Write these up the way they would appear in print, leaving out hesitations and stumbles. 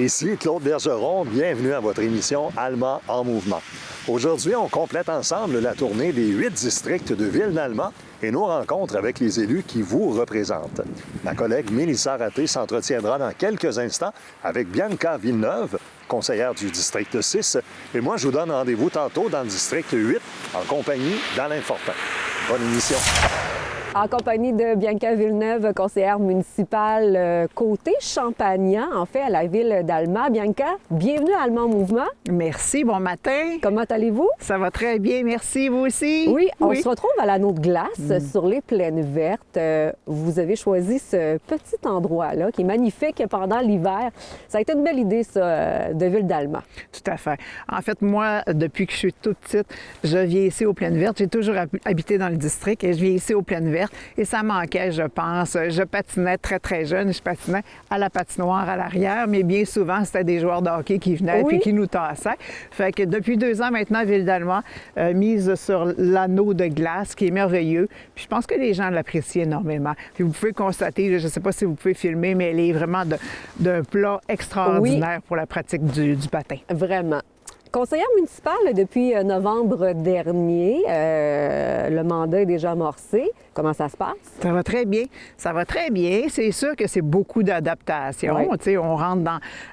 Ici Claude Bergeron, bienvenue à votre émission Alma en mouvement. Aujourd'hui, on complète ensemble la tournée des 8 districts de Ville d'Alma et nos rencontres avec les élus qui vous représentent. Ma collègue Mélissa Raté s'entretiendra dans quelques instants avec Bianca Villeneuve, conseillère du district 6, et moi, je vous donne rendez-vous tantôt dans le district 8 en compagnie d'Alain Fortin. Bonne émission. En compagnie de Bianca Villeneuve, conseillère municipale côté Champagnat, en fait, à la ville d'Alma. Bianca, bienvenue à Alma en mouvement. Merci, bon matin. Comment allez-vous? Ça va très bien, merci, vous aussi? Oui, on se retrouve à l'anneau de glace sur les plaines vertes. Vous avez choisi ce petit endroit-là qui est magnifique pendant l'hiver. Ça a été une belle idée, ça, de ville d'Alma. Tout à fait. En fait, moi, depuis que je suis toute petite, je viens ici aux plaines vertes. J'ai toujours habité dans le district et je viens ici aux plaines vertes. Et ça manquait, je pense. Je patinais très, très jeune. Je patinais à la patinoire à l'arrière, mais bien souvent, c'était des joueurs de hockey qui venaient et qui nous tassaient. Fait que depuis 2 ans maintenant, Ville d'Alma mise sur l'anneau de glace, qui est merveilleux. Puis je pense que les gens l'apprécient énormément. Puis vous pouvez constater, je ne sais pas si vous pouvez filmer, mais elle est vraiment d'un plat extraordinaire pour la pratique du patin. Vraiment. Conseillère municipale depuis novembre dernier, le mandat est déjà amorcé. Comment ça se passe? Ça va très bien. Ça va très bien. C'est sûr que c'est beaucoup d'adaptation. Oui. On rentre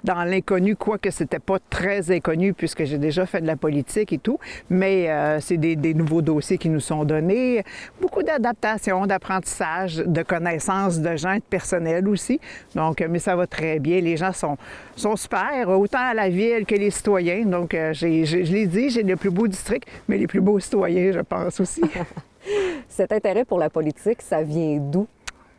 dans l'inconnu, quoique c'était pas très inconnu puisque j'ai déjà fait de la politique et tout. Mais c'est des nouveaux dossiers qui nous sont donnés. Beaucoup d'adaptation, d'apprentissage, de connaissances de gens et de personnel aussi. Donc, mais ça va très bien. Les gens sont super, autant à la ville que les citoyens. Donc, je l'ai dit, j'ai le plus beau district, mais les plus beaux citoyens, je pense aussi. Cet intérêt pour la politique, ça vient d'où?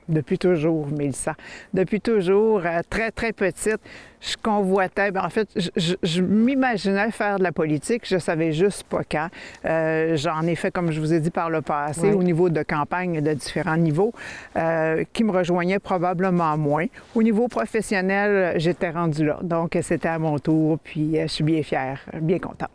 Depuis toujours, Mélissa. Depuis toujours, très, très petite, je convoitais. En fait, je m'imaginais faire de la politique, je savais juste pas quand. J'en ai fait, comme je vous ai dit par le passé, au niveau de campagne de différents niveaux, qui me rejoignaient probablement moins. Au niveau professionnel, j'étais rendue là. Donc, c'était à mon tour, puis je suis bien fière, bien contente.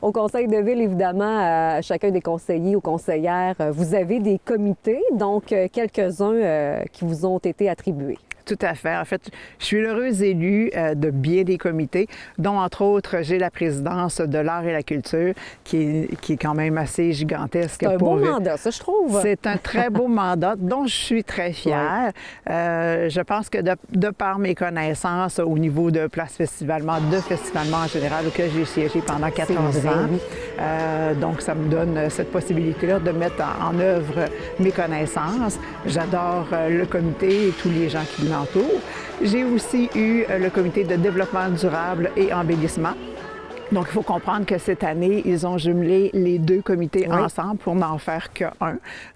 Au conseil de ville, évidemment, chacun des conseillers ou conseillères, vous avez des comités, donc quelques-uns qui vous ont été attribués. Tout à fait. En fait, je suis l'heureuse élue de bien des comités, dont, entre autres, j'ai la présidence de l'art et la culture, qui est quand même assez gigantesque. C'est un beau mandat, ça, je trouve. C'est un très beau mandat dont je suis très fière. Je pense que de par mes connaissances au niveau de Place Festivalement, de Festivalement en général, auquel j'ai siégé pendant 14 ans, donc ça me donne cette possibilité-là de mettre en œuvre mes connaissances. J'adore le comité et tous les gens qui l'entourent. J'ai aussi eu le comité de développement durable et embellissement. Donc, il faut comprendre que cette année, ils ont jumelé les 2 comités ensemble pour n'en faire qu'un.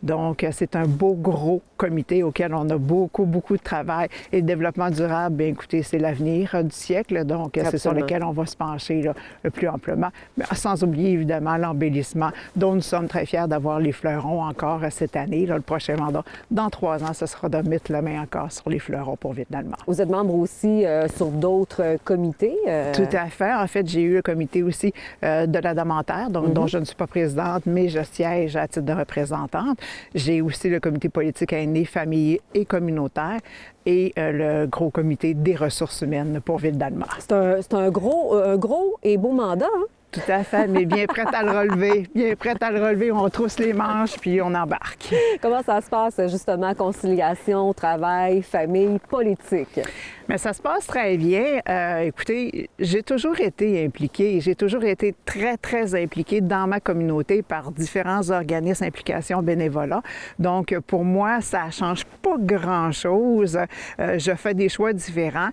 Donc, c'est un beau, gros comité auquel on a beaucoup, beaucoup de travail. Et le développement durable, bien écoutez, c'est l'avenir du siècle. Donc, c'est sur lequel on va se pencher là, le plus amplement. Mais sans oublier, évidemment, l'embellissement, dont nous sommes très fiers d'avoir les fleurons encore cette année. Là, le prochain mandat, dans 3 ans, ce sera de mettre la main encore sur les fleurons pour Ville d'Alma. Vous êtes membre aussi sur d'autres comités? Tout à fait. En fait, j'ai eu le comité aussi de la Damentaire, dont je ne suis pas présidente, mais je siège à titre de représentante. J'ai aussi le comité politique aîné, famille et communautaire et le gros comité des ressources humaines pour Ville d'Alma. C'est un gros et beau mandat, hein? Tout à fait, mais bien prête à le relever. Bien prête à le relever. On trousse les manches puis on embarque. Comment ça se passe, justement, conciliation, travail, famille, politique? Mais ça se passe très bien. Écoutez, j'ai toujours été impliquée. J'ai toujours été très, très impliquée dans ma communauté par différents organismes, implications, bénévolat. Donc, pour moi, ça ne change pas grand-chose. Je fais des choix différents.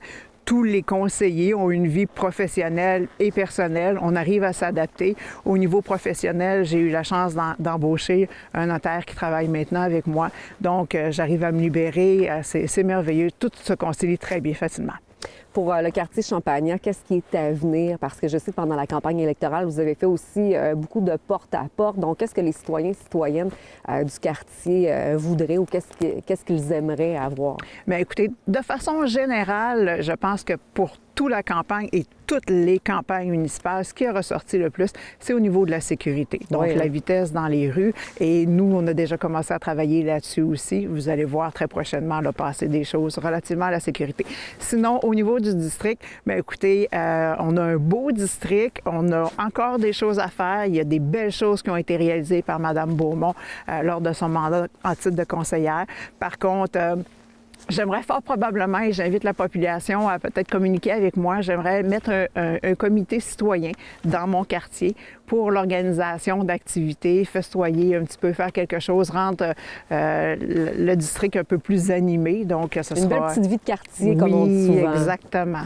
Tous les conseillers ont une vie professionnelle et personnelle. On arrive à s'adapter. Au niveau professionnel, j'ai eu la chance d'embaucher un notaire qui travaille maintenant avec moi. Donc, j'arrive à me libérer. C'est merveilleux. Tout se concilie très bien facilement. Pour le quartier Champagnat, qu'est-ce qui est à venir? Parce que je sais que pendant la campagne électorale, vous avez fait aussi beaucoup de porte-à-porte. Donc, qu'est-ce que les citoyens et citoyennes du quartier voudraient ou qu'est-ce qu'ils aimeraient avoir? Bien, écoutez, de façon générale, je pense que pour toute la campagne et toutes les campagnes municipales, ce qui a ressorti le plus, c'est au niveau de la sécurité. Donc, Oui, la vitesse dans les rues. Et nous, on a déjà commencé à travailler là-dessus aussi. Vous allez voir très prochainement là, passer des choses relativement à la sécurité. Sinon, au niveau du district, bien, écoutez, on a un beau district. On a encore des choses à faire. Il y a des belles choses qui ont été réalisées par Mme Beaumont lors de son mandat en titre de conseillère. Par contre, j'aimerais fort probablement, et j'invite la population à peut-être communiquer avec moi, j'aimerais mettre un comité citoyen dans mon quartier pour l'organisation d'activités, festoyer un petit peu, faire quelque chose, rendre le district un peu plus animé. Donc, ce sera... Une belle petite vie de quartier, comme on dit souvent. Exactement.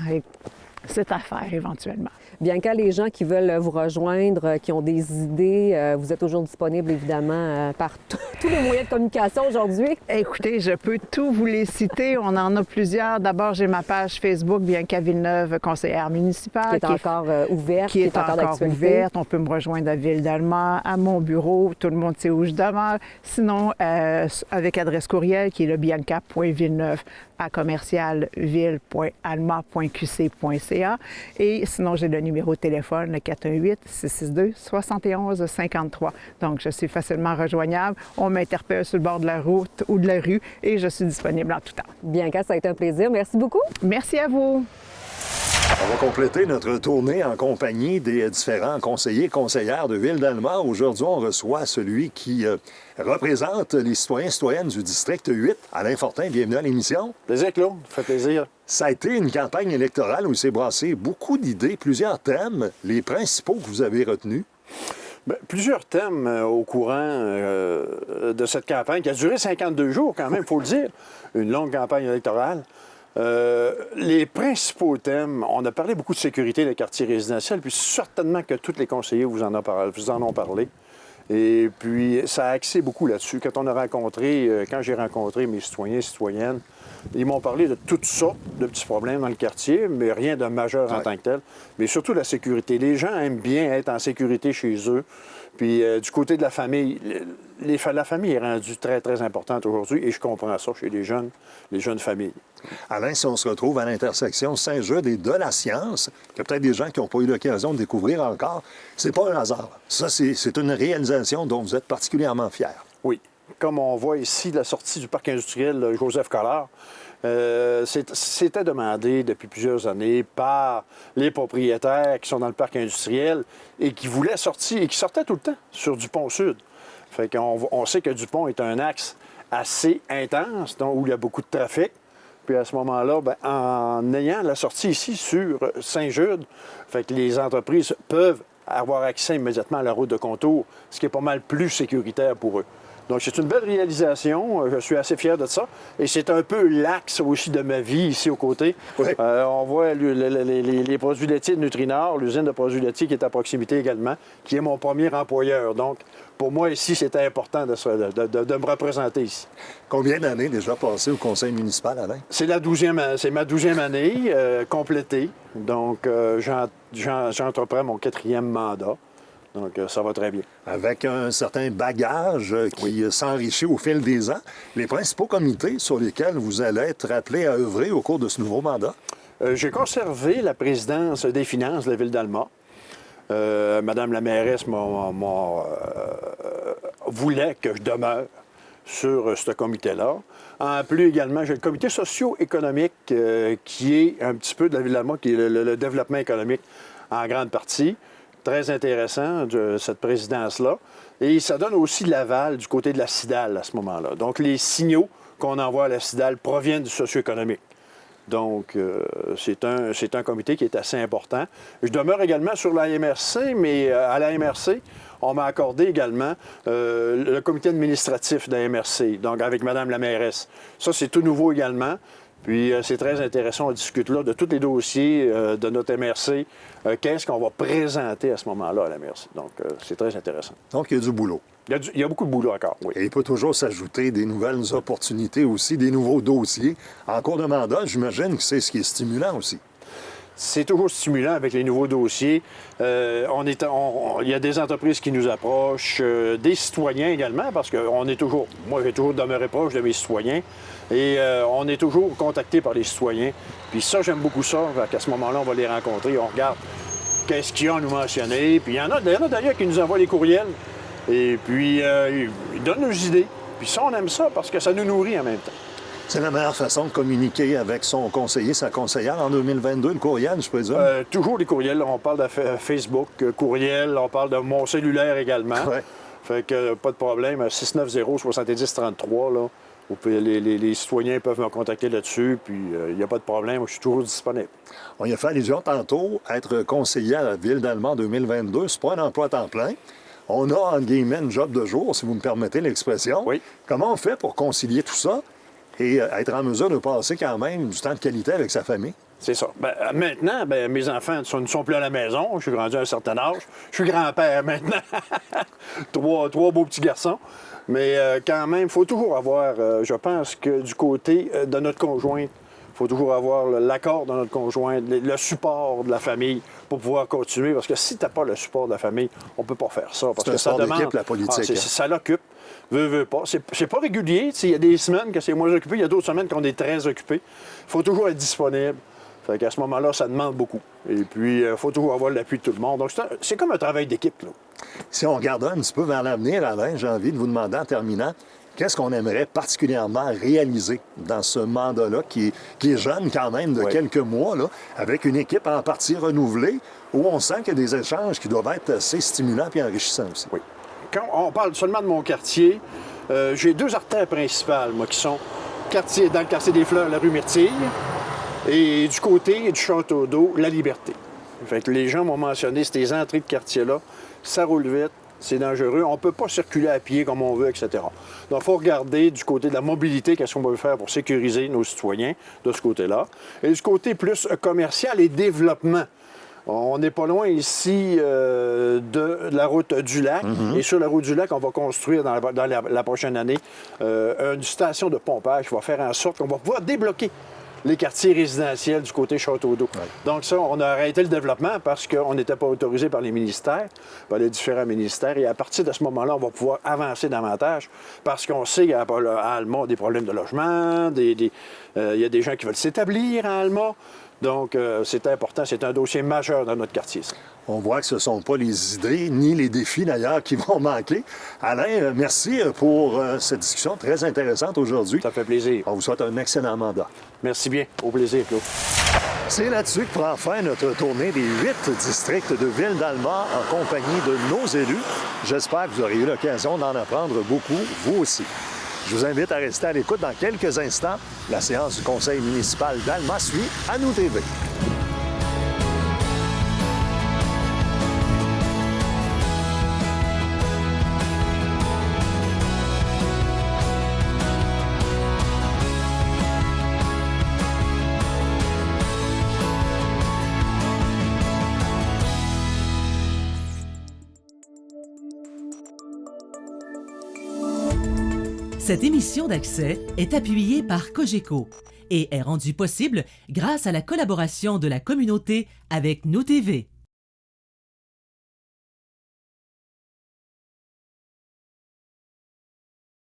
C'est à faire éventuellement. Bianca, les gens qui veulent vous rejoindre, qui ont des idées, vous êtes toujours disponible, évidemment, par tous les moyens de communication aujourd'hui. Écoutez, je peux tous vous les citer. On en a plusieurs. D'abord, j'ai ma page Facebook, Bianca Villeneuve, conseillère municipale. Qui est encore ouverte, qui est encore d'actualité. ouverte. On peut me rejoindre à Ville-d'Alma, à mon bureau. Tout le monde sait où je demeure. Sinon, avec adresse courriel, qui est le bianca.villeneuve@commercialville.alma.qc.ca. Et sinon, j'ai le numéro de téléphone, le 418-662-7153. Donc, je suis facilement rejoignable. On m'interpelle sur le bord de la route ou de la rue et je suis disponible en tout temps. Bianca, ça a été un plaisir. Merci beaucoup. Merci à vous. On va compléter notre tournée en compagnie des différents conseillers et conseillères de Ville-d'Alma. Aujourd'hui, on reçoit celui qui représente les citoyens et citoyennes du district 8. Alain Fortin, bienvenue à l'émission. Plaisir, Claude. Ça fait plaisir. Ça a été une campagne électorale où il s'est brassé beaucoup d'idées, plusieurs thèmes. Les principaux que vous avez retenus? Bien, plusieurs thèmes au courant de cette campagne qui a duré 52 jours quand même, il faut le dire. Une longue campagne électorale. Les principaux thèmes, on a parlé beaucoup de sécurité des quartiers résidentiels, puis certainement que tous les conseillers vous en ont parlé. Et puis, ça a axé beaucoup là-dessus. Quand j'ai rencontré mes citoyens et citoyennes, ils m'ont parlé de toutes sortes de petits problèmes dans le quartier, mais rien de majeur en tant que tel. Mais surtout la sécurité. Les gens aiment bien être en sécurité chez eux. Puis du côté de la famille, la famille est rendue très, très importante aujourd'hui et je comprends ça chez les jeunes familles. Alain, si on se retrouve à l'intersection Saint-Jude et de la science, il y a peut-être des gens qui n'ont pas eu l'occasion de découvrir encore, c'est pas un hasard. Ça, c'est une réalisation dont vous êtes particulièrement fiers. Oui. Comme on voit ici, la sortie du parc industriel Joseph Collard, c'était demandé depuis plusieurs années par les propriétaires qui sont dans le parc industriel et qui voulaient sortir et qui sortaient tout le temps sur Dupont Sud. Fait qu'on sait que Dupont est un axe assez intense, donc, où il y a beaucoup de trafic. Puis à ce moment-là, bien, en ayant la sortie ici sur Saint-Jude, fait que les entreprises peuvent avoir accès immédiatement à la route de contour, ce qui est pas mal plus sécuritaire pour eux. Donc, c'est une belle réalisation. Je suis assez fier de ça. Et c'est un peu l'axe aussi de ma vie ici aux côtés. Oui. On voit les produits laitiers de Nutrinor, l'usine de produits laitiers qui est à proximité également, qui est mon premier employeur. Donc, pour moi, ici, c'était important de me représenter ici. Combien d'années déjà passées au conseil municipal, Alain? C'est ma 12e année complétée. Donc, j'entreprends mon 4e mandat. Donc, ça va très bien. Avec un certain bagage qui s'enrichit au fil des ans, les principaux comités sur lesquels vous allez être appelés à œuvrer au cours de ce nouveau mandat? J'ai conservé la présidence des finances de la Ville-d'Alma. Madame la mairesse voulait que je demeure sur ce comité-là. En plus, également, j'ai le comité socio-économique qui est un petit peu de la Ville-d'Alma, qui est le développement économique en grande partie. Très intéressant, cette présidence-là. Et ça donne aussi de l'aval du côté de la CIDAL à ce moment-là. Donc, les signaux qu'on envoie à la CIDAL proviennent du socio-économique. Donc, c'est un comité qui est assez important. Je demeure également sur la MRC, mais à la MRC, on m'a accordé également le comité administratif de la MRC, donc avec Mme la mairesse. Ça, c'est tout nouveau également. Puis, c'est très intéressant, on discute là de tous les dossiers de notre MRC. Qu'est-ce qu'on va présenter à ce moment-là à la MRC? Donc, c'est très intéressant. Donc, il y a du boulot. Il y a beaucoup de boulot encore, oui. Et il peut toujours s'ajouter des nouvelles opportunités aussi, des nouveaux dossiers. En cours de mandat, j'imagine que c'est ce qui est stimulant aussi. c'est toujours stimulant avec les nouveaux dossiers. Il y a des entreprises qui nous approchent, des citoyens également, parce que moi, j'ai toujours demeuré proche de mes citoyens. Et on est toujours contacté par les citoyens. Puis ça, j'aime beaucoup ça. À ce moment-là, on va les rencontrer, on regarde qu'est-ce qu'ils ont à nous mentionner. Puis il y en a d'ailleurs qui nous envoient des courriels. Et puis, ils donnent nos idées. Puis ça, on aime ça parce que ça nous nourrit en même temps. C'est la meilleure façon de communiquer avec son conseiller, sa conseillère en 2022, le courriel, je présume? Toujours les courriels. On parle de Facebook, courriel, on parle de mon cellulaire également. Ouais. Fait que pas de problème. 690-7033, là. Les citoyens peuvent me contacter là-dessus, puis il n'y a pas de problème. Je suis toujours disponible. On y a fait allusion tantôt, être conseiller à la Ville d'Allemand en 2022, c'est pas un emploi à temps plein. On a, entre guillemets, une job de jour, si vous me permettez l'expression. Oui. Comment on fait pour concilier tout ça et être en mesure de passer quand même du temps de qualité avec sa famille? C'est ça. Maintenant, mes enfants ne sont plus à la maison. Je suis rendu à un certain âge. Je suis grand-père maintenant. trois beaux petits garçons. Mais quand même, il faut toujours avoir, je pense que du côté de notre conjointe, il faut toujours avoir l'accord de notre conjointe, le support de la famille pour pouvoir continuer. Parce que si tu n'as pas le support de la famille, on ne peut pas faire ça. Parce C'est un que ça sport demande. d'équipe, la politique. Ça l'occupe. Veux pas. C'est pas régulier. Il y a des semaines que c'est moins occupé, il y a d'autres semaines qu'on est très occupé. Il faut toujours être disponible. Fait qu'à ce moment-là, ça demande beaucoup. Et puis, il faut toujours avoir l'appui de tout le monde. Donc, c'est comme un travail d'équipe, là. Si on regarde un petit peu vers l'avenir, Alain, j'ai envie de vous demander en terminant, qu'est-ce qu'on aimerait particulièrement réaliser dans ce mandat-là, qui est jeune quand même, de quelques mois, là, avec une équipe en partie renouvelée, où on sent qu'il y a des échanges qui doivent être assez stimulants et enrichissants aussi. Oui. Quand on parle seulement de mon quartier, j'ai 2 artères principales, moi, qui sont dans le quartier des Fleurs, la rue Myrtille, et du côté du Château d'Eau, la Liberté. Fait que les gens m'ont mentionné, ces entrées de quartier-là, ça roule vite, c'est dangereux, on ne peut pas circuler à pied comme on veut, etc. Donc, il faut regarder du côté de la mobilité, qu'est-ce qu'on peut faire pour sécuriser nos citoyens de ce côté-là. Et du côté plus commercial et développement. On n'est pas loin ici de la route du lac. Et sur la route du lac, on va construire dans la prochaine année une station de pompage qui va faire en sorte qu'on va pouvoir débloquer les quartiers résidentiels du côté Château d'Eau. Ouais. Donc ça, on a arrêté le développement parce qu'on n'était pas autorisé par les ministères, par les différents ministères. Et à partir de ce moment-là, on va pouvoir avancer davantage parce qu'on sait qu'à Alma, des problèmes de logement, il y a des gens qui veulent s'établir à Alma. Donc, c'est important, c'est un dossier majeur dans notre quartier. Ça. On voit que ce ne sont pas les idées ni les défis, d'ailleurs, qui vont manquer. Alain, merci pour cette discussion très intéressante aujourd'hui. Ça fait plaisir. On vous souhaite un excellent mandat. Merci bien. Au plaisir, Claude. C'est là-dessus que prend fin notre tournée des 8 districts de Ville-d'Allemand en compagnie de nos élus. J'espère que vous aurez eu l'occasion d'en apprendre beaucoup, vous aussi. Je vous invite à rester à l'écoute dans quelques instants. La séance du conseil municipal d'Allemand suit à nous TV. Cette émission d'Accès est appuyée par Cogeco et est rendue possible grâce à la collaboration de la communauté avec nous TV.